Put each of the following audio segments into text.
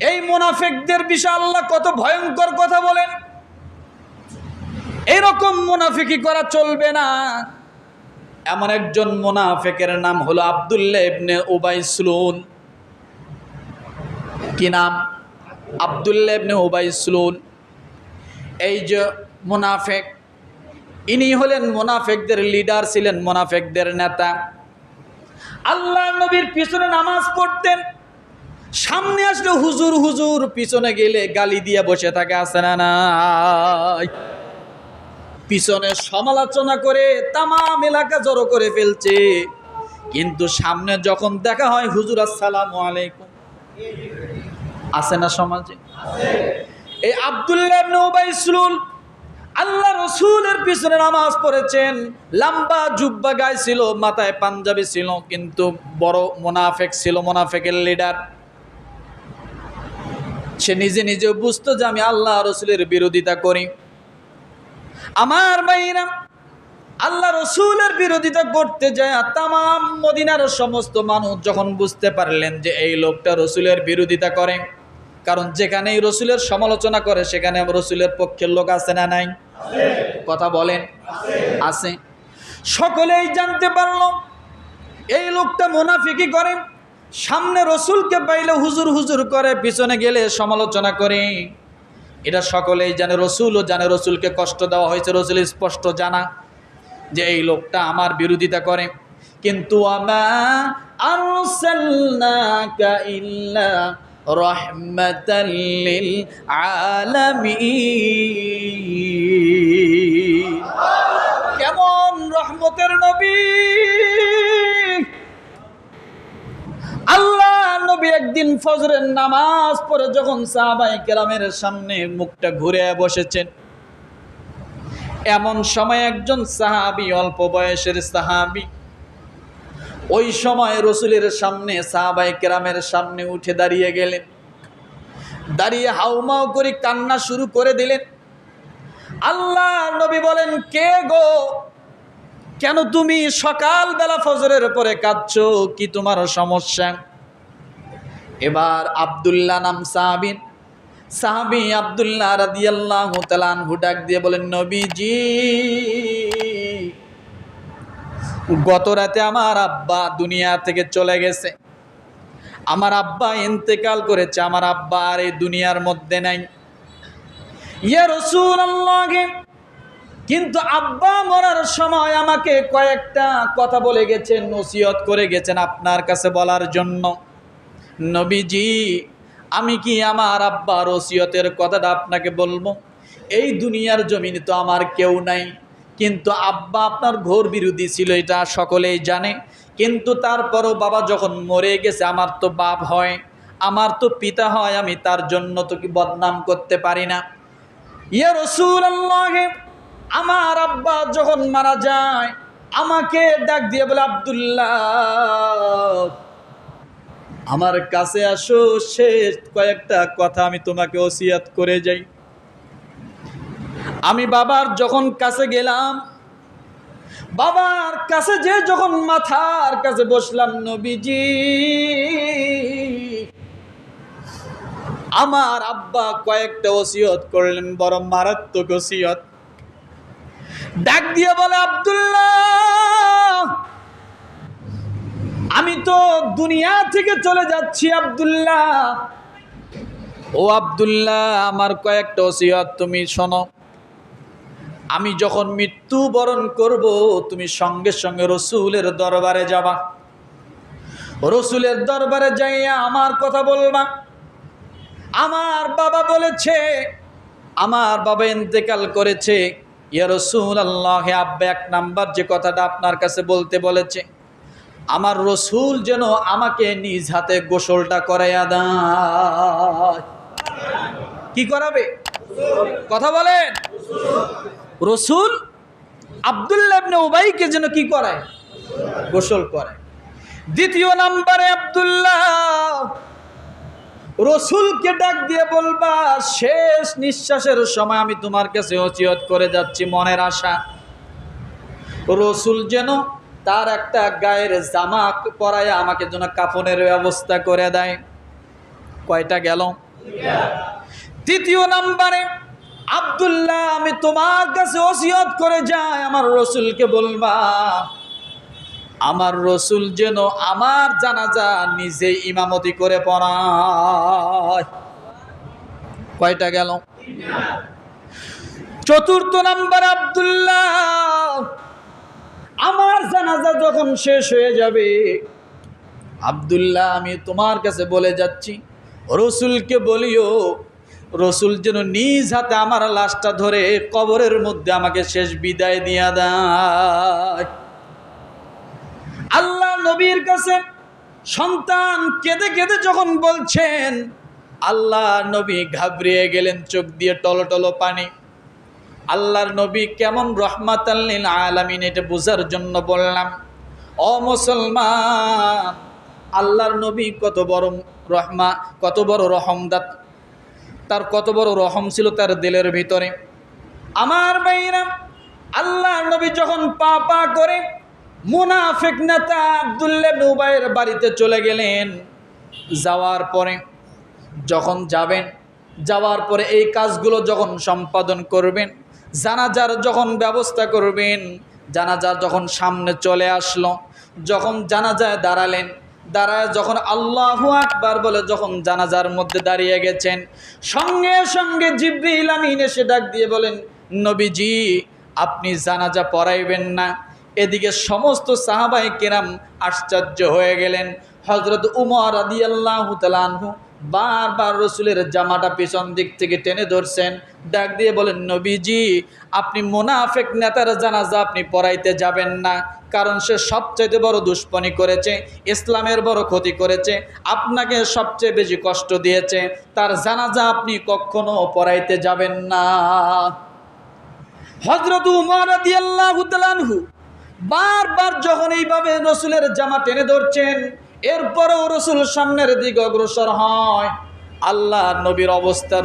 এই মুনাফিকদের বিষয়ে আল্লাহ কত ভয়ঙ্কর কথা বলেন। এরকম মুনাফিকি করা চলবে না। এমন একজন মুনাফিকের নাম হলো আব্দুল্লাহ ইবনে উবাই সুলুল। কি নাম? আব্দুল্লাহ ইবনে উবাই সুলুল। এই যে মুনাফিক, ইনি হলেন মুনাফিকদের লিডার, ছিলেন মুনাফিকদের নেতা। আল্লাহ নবীর পিছনে নামাজ পড়তেন, সামনে আসলে হুজুর হুজুর, পিছনে গেলে গালি দিয়ে বসে থাকে, আছে না নাই? পিছনে সমালোচনা করে তামাম এলাকা জড়ো করে ফেলছে, কিন্তু সামনে যখন দেখা হয় হুজুর আসসালামু আলাইকুম, আছে না সমাজে? এই আব্দুল্লাহ ইবনে উবাই সুলুল আল্লাহ রসুলের পিছনে নামাজ পড়েছেন, লম্বা জুব্বা গায়ে ছিল, মাথায় পাঞ্জাবি ছিল, কিন্তু বড় মুনাফিক ছিল, মুনাফিকের লিডার। সে নিজে নিজে বুঝতো যে আমি আল্লাহ রসুলের বিরোধিতা করি। আমার ভাইরা, আল্লাহ রসুলের বিরোধিতা করতে যায় তামাম মদিনার সমস্ত মানুষ যখন বুঝতে পারলেন যে এই লোকটা রসুলের বিরোধিতা করে, কারণ যেখানেই রসুলের সমালোচনা করে সেখানে রসুলের পক্ষের লোক আছে না নাই? কথা বলেন, আছে। সকলেই জানতে পারলো এই লোকটা মুনাফিকি করে। সামনে রসুলকে পাইলে হুজুর হুজুর করে, পিছনে গেলে সমালোচনা করে। এটা সকলেই জানে, রসুলও জানে রসুলকে কষ্ট দেওয়া হয়েছে, রসুল স্পষ্ট জানা যে এই লোকটা আমার বিরোধিতা করে। কিন্তু আমা আরসালনাকা ইল্লা রাহমাতাল লিল আলামিন। কেমন রহমতের নবী! আল্লাহ নবী একদিন ফজরের নামাজ পড়ে যখন সাহাবায়ে কেরামের সামনে মুখটা ঘুরে বসেছেন, এমন সময় একজন সাহাবী, অল্প বয়সের সাহাবী, ওই সময় রসুলের সামনে সাহাবায়ে কেরামের সামনে উঠে দাঁড়িয়ে গেলেন। দাঁড়িয়ে হাউমাউ করে কান্না শুরু করে দিলেন। আল্লাহ নবী বলেন, কে গো, কেন তুমি সকালবেলা ফজরের পরে কাঁদছো, কি তোমার সমস্যা? এবার আব্দুল্লাহ নাম সাহাবী আব্দুল্লাহ রাদিয়াল্লাহু তাআলা আনহু ডাক দিয়ে বলেন, নবীজি, গত রাতে আমার আব্বা দুনিয়া থেকে চলে গেছে, আমার আব্বা ইন্তেকাল করেছে, আমার আব্বা আর এই দুনিয়ার মধ্যে নাই। ইয়া রাসূলুল্লাহ, কিন্তু আব্বা মরার সময় আমাকে কয়েকটা কথা বলে গেছেন, নসিহত করে গেছেন আপনার কাছে বলার জন্য। নবীজি, আমি কি আমার আব্বার ওসিয়তের কথাটা আপনাকে বলবো? এই দুনিয়ার জমিনে তো আমার কেউ নাই, কিন্তু আব্বা আপনার ঘোর বিরোধী ছিল, এটা সকলেই জানে। কিন্তু তারপরও বাবা যখন মরে গেছে, আমার তো বাপ হয়, আমার তো পিতা হয়, আমি তার জন্য তো কি বদনাম করতে পারি না। ইয়া রাসূলুল্লাহ, আমার আব্বা যখন মারা যায় আমাকে ডাক দিয়ে বলে, আব্দুল্লাহ আমার কাছে আসো, শেষ কয়েকটা কথা আমি তোমাকে ওসিয়ত করে যাই। আমি বাবার যখন কাছে গেলাম, বাবার কাছে যে যখন মাথার কাছে বসলাম, নবীজি, আমার আব্বা কয়েকটা ওসিয়ত করলেন, বড় মারাত্মক ওসিয়ত। ডাক দিয়ে বলে, আব্দুল্লাহ আমি তো দুনিয়া থেকে চলে যাচ্ছি, আব্দুল্লাহ ও আব্দুল্লাহ, আমার কয়েকটা ওসিয়ত তুমি শোনো। আমি যখন মৃত্যুবরণ করব, তুমি সঙ্গে সঙ্গে রসুলের দরবারে যাবা, রসুলের দরবারে যাইয়া আমার কথা বলবা। আমার বাবা বলেছে, আমার বাবা ইন্তেকাল করেছে, ইয়া রাসূলুল্লাহ, আব্বা এক নাম্বার যে কথাটা আপনার কাছে বলতে বলেছে, আমার রসুল যেন আমাকে নিজ হাতে গোসলটা করাইয়া দেয়। কি করাবে? কথা বলেন। রসুল আব্দুল্লাহ ইবনে উবাইকে যেন কি করায়? গোসল করায়। দ্বিতীয় নাম্বারে আব্দুল্লাহ রসুলকে ডাক দিয়ে বলবা, শেষ নিঃশ্বাসের সময় আমি তোমার কাছে ওসিয়ত করে যাচ্ছি, মনের আশা রসুল যেন তার একটা গায়ের জামা পরায় আমাকে যেন কাফনের ব্যবস্থা করে দেয়। কয়টা গেল? তৃতীয় নম্বরে, আব্দুল্লাহ আমি তোমার কাছে ওসিয়ত করে যাই, আমার রসুলকে বলবা আমার রসুল যেন আমার জানাজা নিজে ইমামতি করে পড়ায়। কয়টা গেল? চতুর্থ নাম্বার, আব্দুল্লাহ আমার জানাজা যখন শেষ হয়ে যাবে, আব্দুল্লাহ আমি তোমার কাছে বলে যাচ্ছি, রসুলকে বলিও রসুল যেন নিজ হাতে আমার লাশটা ধরে কবরের মধ্যে আমাকে শেষ বিদায় দিয়া দেয়। আল্লাহ নবীর কাছে সন্তান কেঁদে কেঁদে যখন বলছেন, আল্লাহ নবী ঘাবড়িয়ে গেলেন, চোখ দিয়ে টলটলো পানি। আল্লাহর নবী কেমন রহমাতাল লিল আলামিন এটা বোঝার জন্য বললাম। ও মুসলমান, আল্লাহর নবী কত বড় কত বড় রহমদাত, তার কত বড় রহম ছিল তার দিলের ভিতরে। আমার ভাইরা, আল্লাহর নবী যখন পা পা করে মুনাফিক নেতা আব্দুল্লাহ ইবনে উবাইয়ের বাড়িতে চলে গেলেন, যাওয়ার পরে যখন যাওয়ার পরে এই কাজগুলো যখন সম্পাদন করবেন, জানাজার যখন ব্যবস্থা করবেন, জানাজার যখন সামনে চলে আসলো, যখন জানাজায় দাঁড়ালেন, দাঁড়ায় যখন আল্লাহু আকবার বলে যখন জানাজার মধ্যে দাঁড়িয়ে গেছেন, সঙ্গে সঙ্গে জিবরিল আমিন এসে ডাক দিয়ে বলেন, নবীজি আপনি জানাজা পড়াইবেন না। এদিকে সমস্ত সাহাবায়ে কেরাম আশ্চর্য হয়ে গেলেন। হযরত উমর রাদিয়াল্লাহু তাআলা আনহু বারবার রসুলের জামাটা পেছন দিক থেকে টেনে ধরছেন, ডাক দিয়ে বলেন, নবীজি আপনি মুনাফিক নেতার জানাজা আপনি পড়াইতে যাবেন না, কারণ সে সবচেয়ে বড় দুশ্মনী করেছে, ইসলামের বড় ক্ষতি করেছে, আপনাকে সবচেয়ে বেশি কষ্ট দিয়েছে, তার জানাজা আপনি কখনো পড়াইতে যাবেন না। হযরত উমর রাদিয়াল্লাহু তাআলা আনহু বারবার যখন এইভাবে রসুলের জামা টেনে ধরছেন, এরপরেও রসুল সামনের দিকে অগ্রসর হয়। আল্লাহ নবীর অবস্থা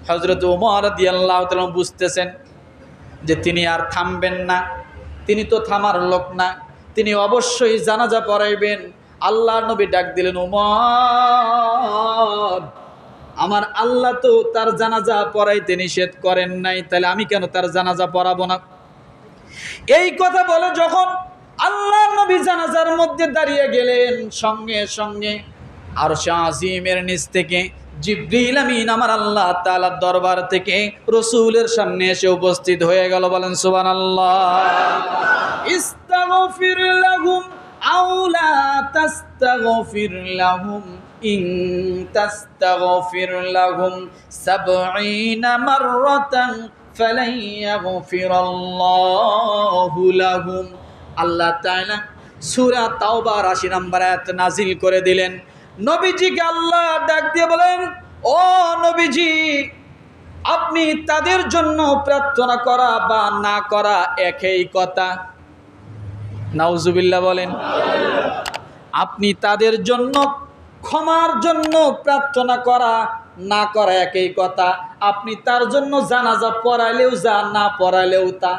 হযরত উমর রাদিয়াল্লাহু তাআলা বুঝতেছেন যে তিনি আর থামবেন না, তিনি তো থামার লোক না, তিনি অবশ্যই জানাজা পড়াইবেন। আল্লাহ নবী ডাক দিলেন, উমর আমার আল্লাহ তো তার জানাজা পড়াইতে নিষেধ করেন নাই, তাহলে আমি কেন তার জানাজা পড়াবো না? এই কথা বলে যখন আল্লাহ নবী জানাজার মধ্যে দাঁড়িয়ে গেলেন, সঙ্গে সঙ্গে আরশে আজিমের নিচ থেকে জিবরিল আমিন আমার আল্লাহ তাআলার দরবার থেকে রসুলের সামনে এসে উপস্থিত হয়ে গেল। বলেন সুবহানাল্লাহ। ইস্তাগফির লাহুম আও লা তাস্তাগফির লাহুম ইন তাস্তাগফির লাহুম ৭০ মাররাতান ফালান ইয়াগফিরাল্লাহু লাহুম। আল্লাহ তাআলা সূরা তাওবার ৮০ নম্বর আয়াত নাজিল করে দিলেন। নবীজিকে আল্লাহ ডাক দিয়ে বলেন, ও নবীজি আপনি তাদের জন্য প্রার্থনা করা বা না করা একই কথা। নাউজুবিল্লাহ বলেন। আপনি তাদের জন্য ক্ষমার জন্য প্রার্থনা করা না করা একই কথা। আপনি তার জন্য জানাজা পড়াইলেও যা, না পড়াইলেও তা।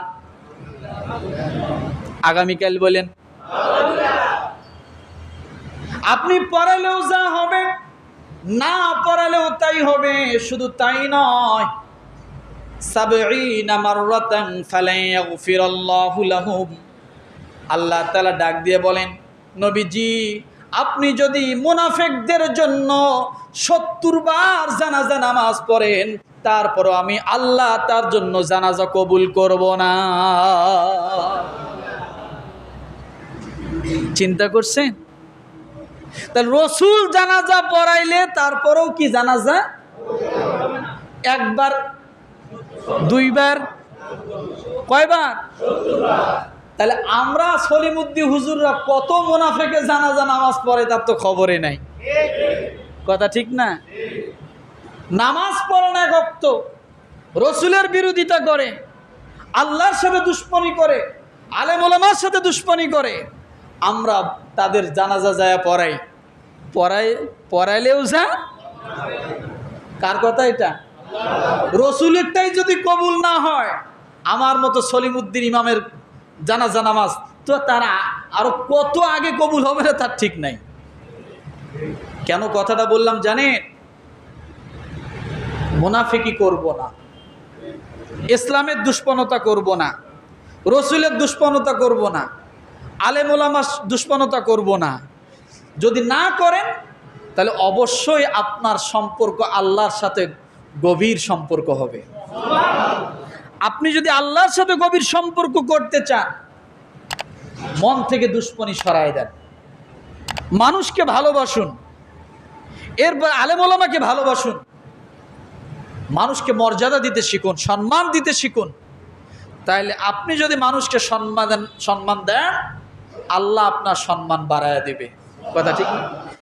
আগামীকাল বলেন, আপনি পড়ালেও যা হবে, না পড়ালেও তাই হবে। শুধু তাই নয়, ৭০ মাররাতান ফালান ইয়াগফিরাল্লাহু লাহুম। আল্লাহ তাআলা ডাক দিয়ে বলেন, নবীজি আপনি যদি মুনাফিকদের জন্য ৭০ বার জানাজা নামাজ পড়েন, তারপরও আমি আল্লাহ তার জন্য জানাজা কবুল করব না। চিন্তা করছেন? তাহলে রসুল জানাজা পড়াইলে তারপরেও কি জানাজা? একবার, দুইবার, কয়বার? তাহলে আমরা সলিমুদ্দিন হুজুররা কত মুনাফিকের জানাজা নামাজ পড়ে তার তো খবরই নাই। কথা ঠিক না? নামাজ পড়ে না, ভক্ত রসুলের বিরোধিতা করে, আল্লাহর সাথে দুশ্মনী করে, আলেম ওলামার সাথে দুশ্মনী করে, আমরা তাদের জানাজা যায় পড়াইলেও যা। কার কথা এটা? রসুলেরটাই যদি কবুল না হয়, আমার মতো সলিমুদ্দিন ইমামের জানাজা নামাজ তো তারা আরো কত আগে কবুল হবে না তার ঠিক নাই। কেন কথাটা বললাম জানেন? মুনাফিকি করব না, ইসলামের দুষ্পনতা করব না, রসুলের দুষ্পনতা করব না, আলেম ওলামার দুষ্পনতা করব না। যদি না করেন তাহলে অবশ্যই আপনার সম্পর্ক আল্লাহর সাথে গভীর সম্পর্ক হবে। আপনি যদি আল্লাহর সাথে গভীর সম্পর্ক করতে চান, মন থেকে দুশ্মনী সরায় দেন, মানুষকে ভালোবাসুন, এরপর আলেম ওলামাকে ভালোবাসুন, মানুষকে মর্যাদা দিতে শিখুন, সম্মান দিতে শিখুন। তাইলে আপনি যদি মানুষকে সম্মান দেন, আল্লাহ আপনার সম্মান বাড়ায় দেবে। কথা ঠিক না?